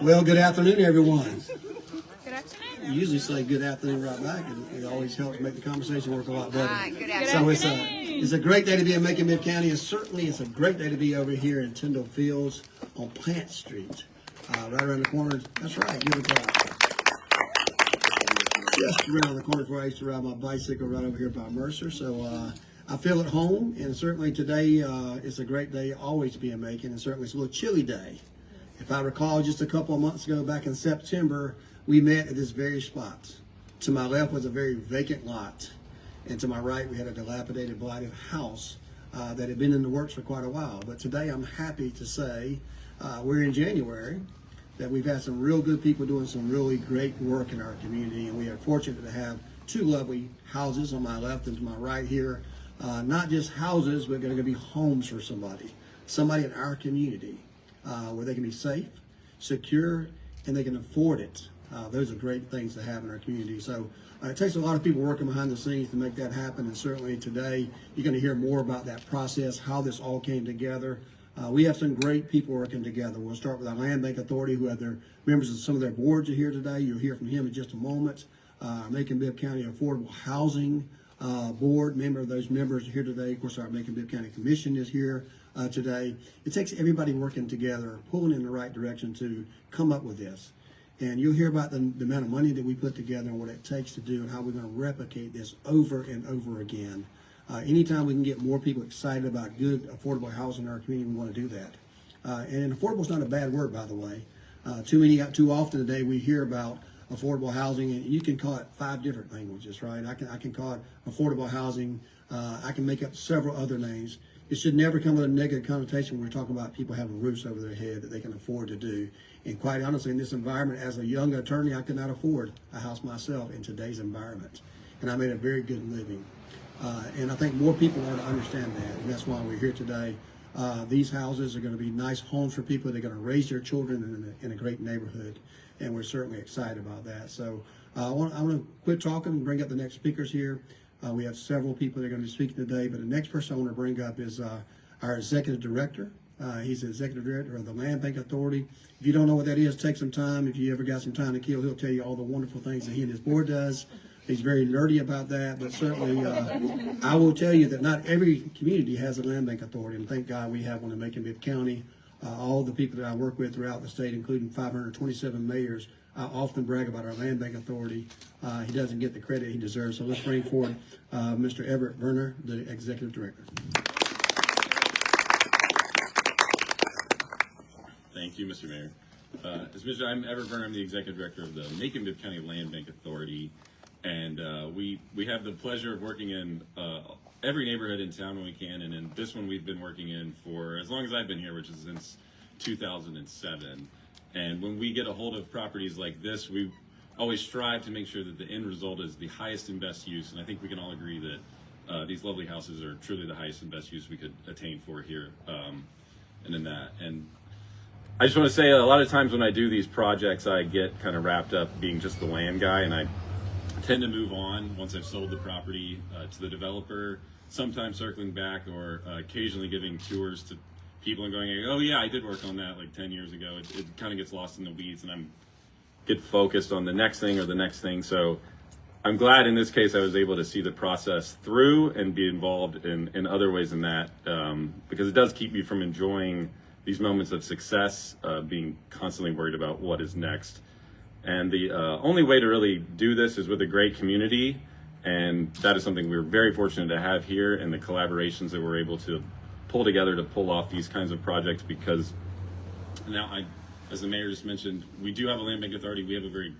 Well, good afternoon, everyone. Good afternoon. You usually say good afternoon right back, and it always helps make the conversation work a lot better. Good afternoon. So it's a great day to be in Macon-Bibb County, and certainly it's a great day to be over here in Tindall Fields on Plant Street, right around the corner. That's right, give it a clap. Just around the corner where I used to ride my bicycle, right over here by Mercer. So I feel at home, and certainly today is a great day always to be in Macon, and certainly it's a little chilly day. If I recall, just a couple of months ago, back in September, we met at this very spot. To my left was a very vacant lot, and to my right we had a dilapidated, blighted house that had been in the works for quite a while. But today I'm happy to say we're in January, that we've had some real good people doing some really great work in our community, and we are fortunate to have two lovely houses on my left and to my right here. Not just houses, but going to be homes for somebody in our community where they can be safe, secure, and they can afford it. Those are great things to have in our community. So it takes a lot of people working behind the scenes to make that happen, and certainly today you're going to hear more about that process, how this all came together. We have some great people working together. We'll start with our Land Bank Authority, who have their members of some of their boards are here today. You'll hear from him in just a moment. Macon-Bibb County Affordable Housing Board, member of those members are here today. Of course, our Macon-Bibb County Commission is here today. It takes everybody working together, pulling in the right direction to come up with this. And you'll hear about the amount of money that we put together and what it takes to do and how we're going to replicate this over and over again. Anytime we can get more people excited about good, affordable housing in our community, we want to do that. And affordable is not a bad word, by the way. Too often today we hear about affordable housing, and you can call it 5 different languages, right? I can call it affordable housing. I can make up several other names. It should never come with a negative connotation when we're talking about people having roofs over their head that they can afford to do. And quite honestly, in this environment, as a young attorney, I could not afford a house myself in today's environment. And I made a very good living. And I think more people ought to understand that, and that's why we're here today. These houses are going to be nice homes for people. They're going to raise their children in a great neighborhood, and we're certainly excited about that. So I want to quit talking and bring up the next speakers here. We have several people that are going to be speaking today, but the next person I want to bring up is our executive director. He's the executive director of the Land Bank Authority. If you don't know what that is, take some time. If you ever got some time to kill, he'll tell you all the wonderful things that he and his board does. He's very nerdy about that, but certainly I will tell you that not every community has a Land Bank Authority, and thank God we have one in Macon-Bibb County. All the people that I work with throughout the state, including 527 mayors, I often brag about our Land Bank Authority. He doesn't get the credit he deserves, so let's bring forward Mr. Everett Werner, the Executive Director. Thank you, Mr. Mayor. As Mr. I'm Everett Werner. I'm the Executive Director of the Macon-Bibb County Land Bank Authority. And we have the pleasure of working in every neighborhood in town when we can, and in this one we've been working in for as long as I've been here, which is since 2007. And when we get a hold of properties like this, we always strive to make sure that the end result is the highest and best use. And I think we can all agree that these lovely houses are truly the highest and best use we could attain for here. And in that, and I just want to say, a lot of times when I do these projects, I get kind of wrapped up being just the land guy, and I tend to move on once I've sold the property to the developer, sometimes circling back or occasionally giving tours to people and going, oh yeah, I did work on that like 10 years ago. It kind of gets lost in the weeds, and I'm get focused on the next thing or the next thing. So I'm glad in this case I was able to see the process through and be involved in other ways than that, because it does keep me from enjoying these moments of success, being constantly worried about what is next. And the only way to really do this is with a great community, and that is something we're very fortunate to have here, and the collaborations that we're able to pull together to pull off these kinds of projects. Because now, as the mayor just mentioned, we do have a Land Bank Authority. We have a very,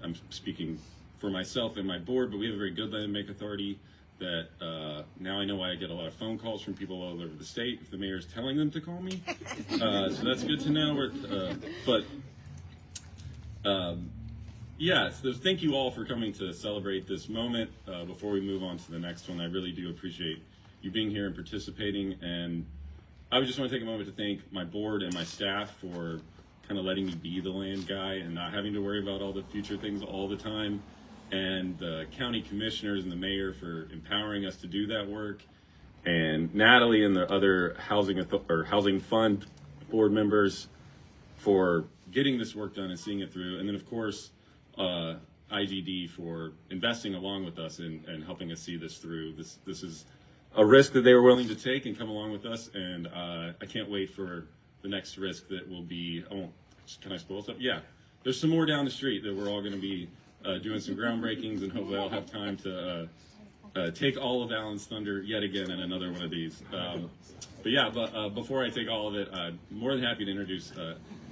I'm speaking for myself and my board, but we have a very good Land Bank Authority that now I know why I get a lot of phone calls from people all over the state if the mayor's telling them to call me. So that's good to know. Yeah, so thank you all for coming to celebrate this moment. Before we move on to the next one, I really do appreciate you being here and participating. And I would just want to take a moment to thank my board and my staff for kind of letting me be the land guy and not having to worry about all the future things all the time, and the county commissioners and the mayor for empowering us to do that work, and Natalie and the other housing fund board members for getting this work done and seeing it through, and then of course IGD for investing along with us and helping us see this through. This is a risk that they were willing to take and come along with us, and I can't wait for the next risk that will be. Oh, can I spoil stuff? Yeah, there's some more down the street that we're all going to be doing some groundbreakings, and hopefully I'll have time to take all of Alan's thunder yet again in another one of these. But before I take all of it, I'm more than happy to introduce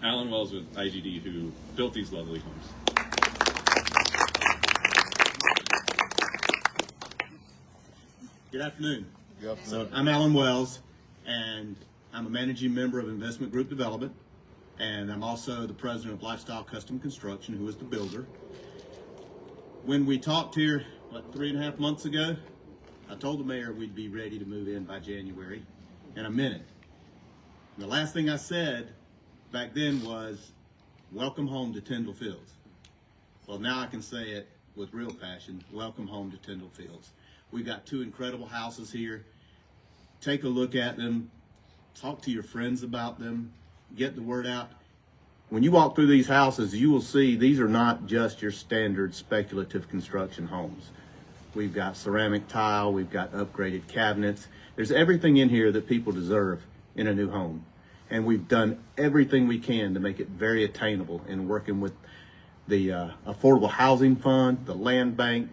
Alan Wells with IGD, who built these lovely homes. Good afternoon. Good afternoon. So I'm Alan Wells, and I'm a managing member of Investment Group Development, and I'm also the president of Lifestyle Custom Construction, who is the builder. When we talked here, 3.5 months ago, I told the mayor we'd be ready to move in by January, and I meant it. And the last thing I said back then was, welcome home to Tindall Fields. Well, now I can say it with real passion, welcome home to Tindall Fields. We've got 2 incredible houses here. Take a look at them, talk to your friends about them, get the word out. When you walk through these houses, you will see these are not just your standard speculative construction homes. We've got ceramic tile, we've got upgraded cabinets. There's everything in here that people deserve in a new home. And we've done everything we can to make it very attainable in working with the Affordable Housing Fund, the Land Bank,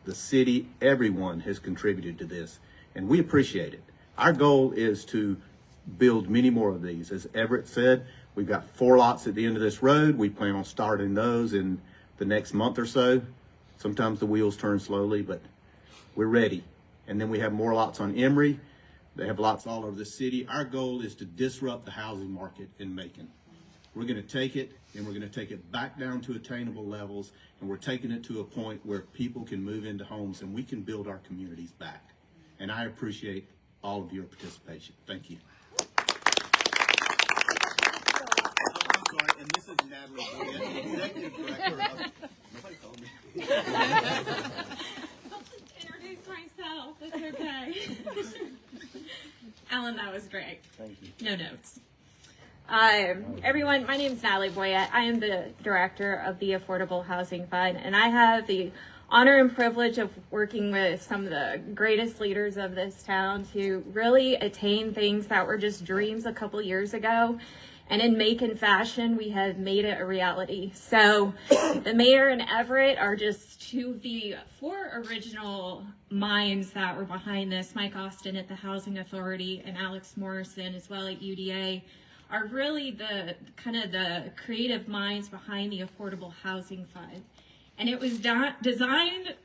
the city. Everyone has contributed to this, and we appreciate it. Our goal is to build many more of these. As Everett said, we've got 4 lots at the end of this road. We plan on starting those in the next month or so. Sometimes the wheels turn slowly, but we're ready. And then we have more lots on Emory. They have lots all over the city. Our goal is to disrupt the housing market in Macon. We're going to take it, and we're going to take it back down to attainable levels, and we're taking it to a point where people can move into homes and we can build our communities back. And I appreciate all of your participation. Thank you. I'm sorry, and this is Natalie, Executive Director of... Nobody called me. I'll just introduce myself. It's okay. Alan, that was great. Thank you. No notes. Everyone, my name is Natalie Boyette. I am the director of the Affordable Housing Fund, and I have the honor and privilege of working with some of the greatest leaders of this town to really attain things that were just dreams a couple years ago. And in Macon fashion, we have made it a reality. So the mayor and Everett are just 2 of the 4 original minds that were behind this. Mike Austin at the Housing Authority and Alex Morrison as well at UDA are really the kind of the creative minds behind the Affordable Housing Fund. And it was designed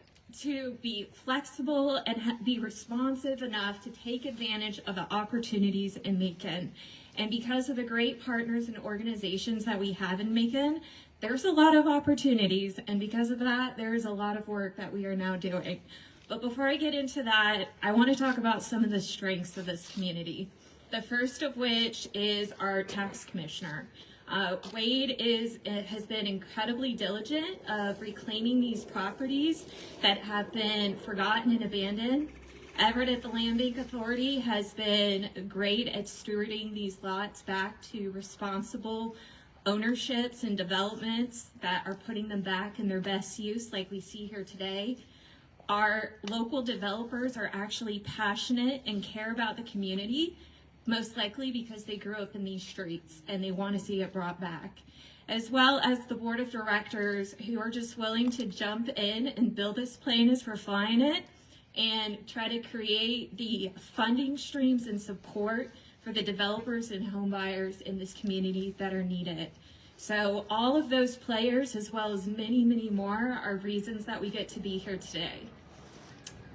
to be flexible and be responsive enough to take advantage of the opportunities in Macon. And because of the great partners and organizations that we have in Macon, there's a lot of opportunities. And because of that, there's a lot of work that we are now doing. But before I get into that, I want to talk about some of the strengths of this community. The first of which is our tax commissioner. Wade has been incredibly diligent of reclaiming these properties that have been forgotten and abandoned. Everett at the Land Bank Authority has been great at stewarding these lots back to responsible ownerships and developments that are putting them back in their best use, like we see here today. Our local developers are actually passionate and care about the community, most likely because they grew up in these streets and they want to see it brought back, as well as the board of directors who are just willing to jump in and build this plane as we're flying it and try to create the funding streams and support for the developers and home buyers in this community that are needed. So all of those players, as well as many, many more, are reasons that we get to be here today.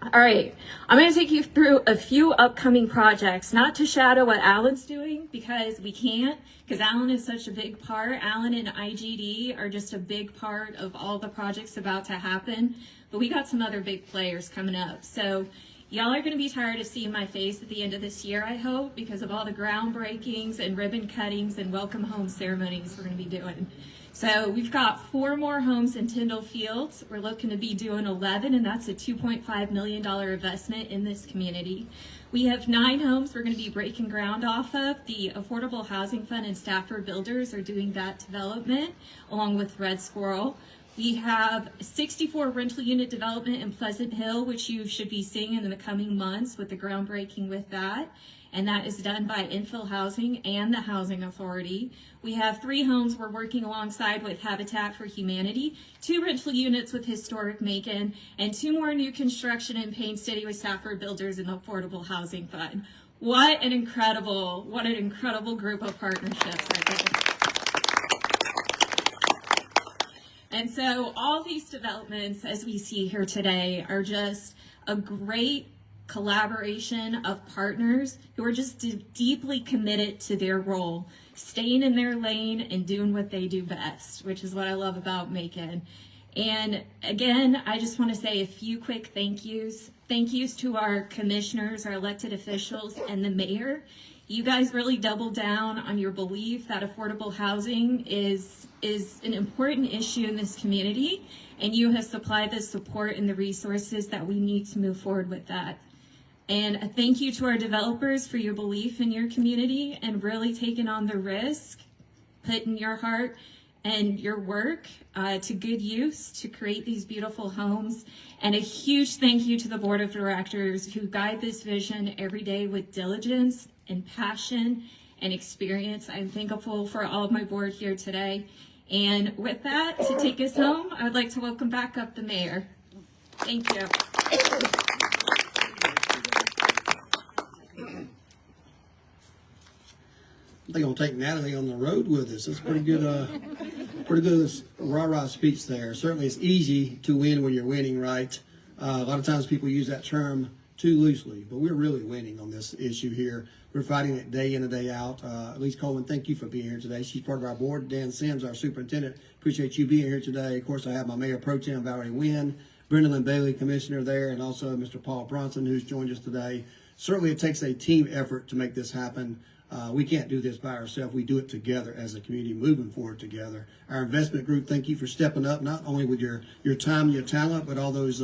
All right, I'm going to take you through a few upcoming projects, not to shadow what Alan's doing, because we can't, because Alan is such a big part. Alan and IGD are just a big part of all the projects about to happen, but we got some other big players coming up. So Y'all are going to be tired of seeing my face at the end of this year, I hope, because of all the groundbreakings and ribbon cuttings and welcome home ceremonies we're going to be doing. So we've got 4 more homes in Tindall Fields. We're looking to be doing 11, and that's a $2.5 million investment in this community. We have 9 homes we're going to be breaking ground off of. The Affordable Housing Fund and Stafford Builders are doing that development along with Red Squirrel. We have 64 rental unit development in Pleasant Hill, which you should be seeing in the coming months with the groundbreaking with that. And that is done by Infill Housing and the Housing Authority. We have 3 homes we're working alongside with Habitat for Humanity, 2 rental units with Historic Macon, and 2 more new construction in Payne City with Stafford Builders and the Affordable Housing Fund. What an incredible group of partnerships right there. And so all these developments, as we see here today, are just a great collaboration of partners who are just deeply committed to their role, staying in their lane and doing what they do best, which is what I love about Macon. And again, I just want to say a few quick thank yous. Thank yous to our commissioners, our elected officials, and the mayor. You guys really doubled down on your belief that affordable housing is an important issue in this community, and you have supplied the support and the resources that we need to move forward with that. And a thank you to our developers for your belief in your community and really taking on the risk, putting your heart and your work to good use to create these beautiful homes. And a huge thank you to the board of directors who guide this vision every day with diligence and passion and experience. I'm thankful for all of my board here today. And with that, to take us home, I would like to welcome back up the mayor. Thank you. They're gonna take Natalie on the road with us. That's pretty good rah-rah speech there. Certainly it's easy to win when you're winning, right? A lot of times people use that term too loosely, but we're really winning on this issue here. We're fighting it day in and day out. Elise Coleman, thank you for being here today. She's part of our board. Dan Sims, our superintendent, appreciate you being here today. Of course, I have my Mayor Pro Tem, Valerie Wynn, Brenda Lynn Bailey, Commissioner there, and also Mr. Paul Bronson, who's joined us today. Certainly it takes a team effort to make this happen. We can't do this by ourselves. We do it together as a community, moving forward together. Our investment group, thank you for stepping up, not only with your time and your talent, but all those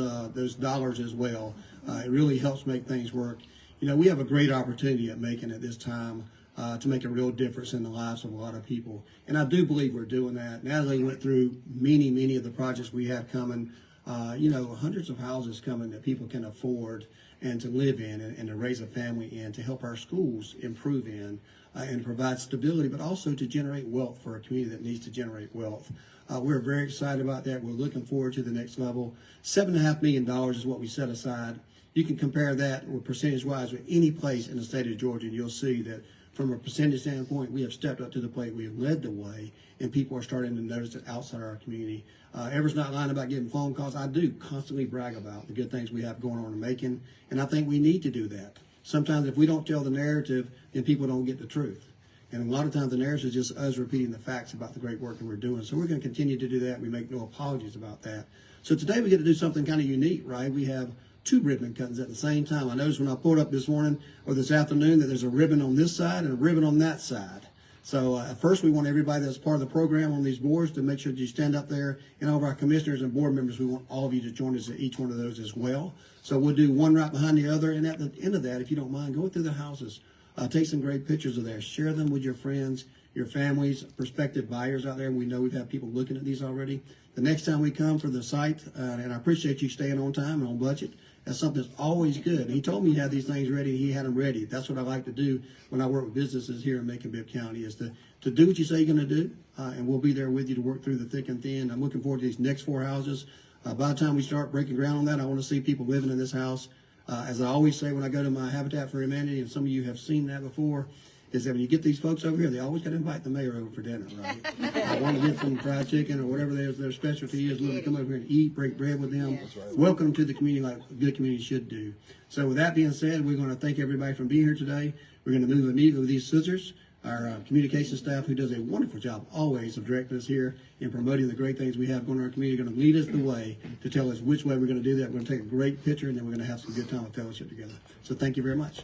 dollars as well. It really helps make things work. You know, we have a great opportunity at Macon at this time to make a real difference in the lives of a lot of people. And I do believe we're doing that. Natalie went through many of the projects we have coming. Hundreds of houses coming that people can afford and to live in and to raise a family in, to help our schools improve in and provide stability, but also to generate wealth for a community that needs to generate wealth. We're very excited about that. We're looking forward to the next level. $7.5 million is what we set aside. You can compare that with percentage-wise with any place in the state of Georgia, and you'll see that from a percentage standpoint, we have stepped up to the plate. We have led the way, and people are starting to notice it outside our community. Everett's not lying about getting phone calls. I do constantly brag about the good things we have going on in Macon, and I think we need to do that. Sometimes if we don't tell the narrative, then people don't get the truth. And a lot of times the narrative is just us repeating the facts about the great work that we're doing. So we're going to continue to do that. We make no apologies about that. So today we get to do something kind of unique, right? We have 2 ribbon cuttings at the same time. I noticed when I pulled up this morning or this afternoon that there's a ribbon on this side and a ribbon on that side. So first we want everybody that's part of the program on these boards to make sure that you stand up there, and all of our commissioners and board members, we want all of you to join us at each one of those as well. So we'll do one right behind the other, and at the end of that, if you don't mind, go through the houses, take some great pictures of there, share them with your friends, your families, prospective buyers out there. We know we've had people looking at these already. The next time we come for the site, and I appreciate you staying on time and on budget, that's something that's always good. And he told me he had these things ready, and he had them ready. That's what I like to do when I work with businesses here in Macon-Bibb County, is to do what you say you're going to do, and we'll be there with you to work through the thick and thin. I'm looking forward to these next 4 houses. By the time we start breaking ground on that, I want to see people living in this house. As I always say when I go to my Habitat for Humanity, and some of you have seen that before, is that when you get these folks over here, they always got to invite the mayor over for dinner, right? I want to get some fried chicken or whatever their specialty is. We're going to come over here and eat, break bread with them. Right. Welcome them to the community like a good community should do. So with that being said, we're going to thank everybody for being here today. We're going to move immediately with these scissors. our communication staff, who does a wonderful job always of directing us here and promoting the great things we have going on in our community, going to lead us the way to tell us which way we're going to do that. We're going to take a great picture, and then we're going to have some good time of fellowship together. So thank you very much.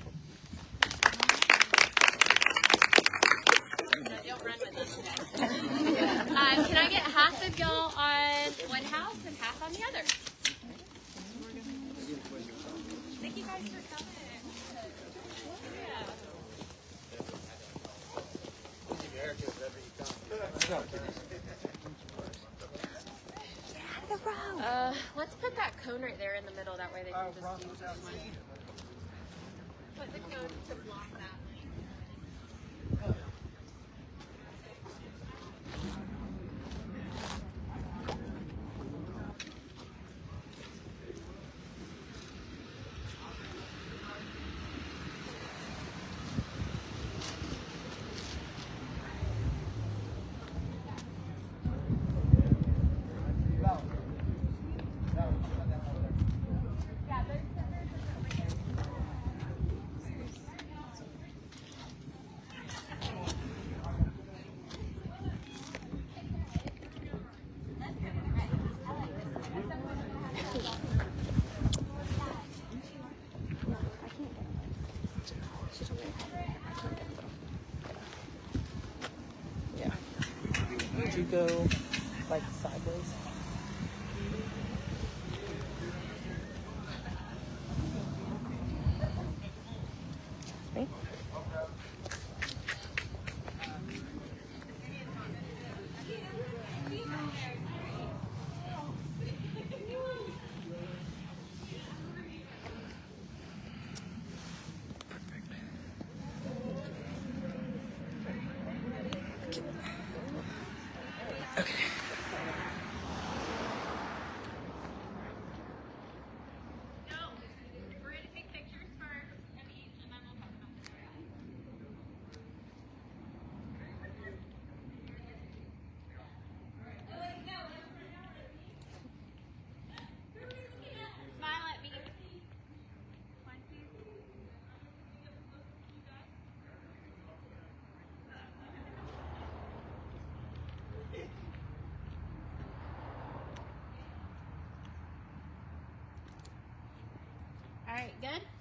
Can I get half of y'all on one house and half on the other? Thank you guys for coming. Let's put that cone right there in the middle. That way they can just use this one. Put the cone to block that lane. Would you go like sideways? Me? All right, good?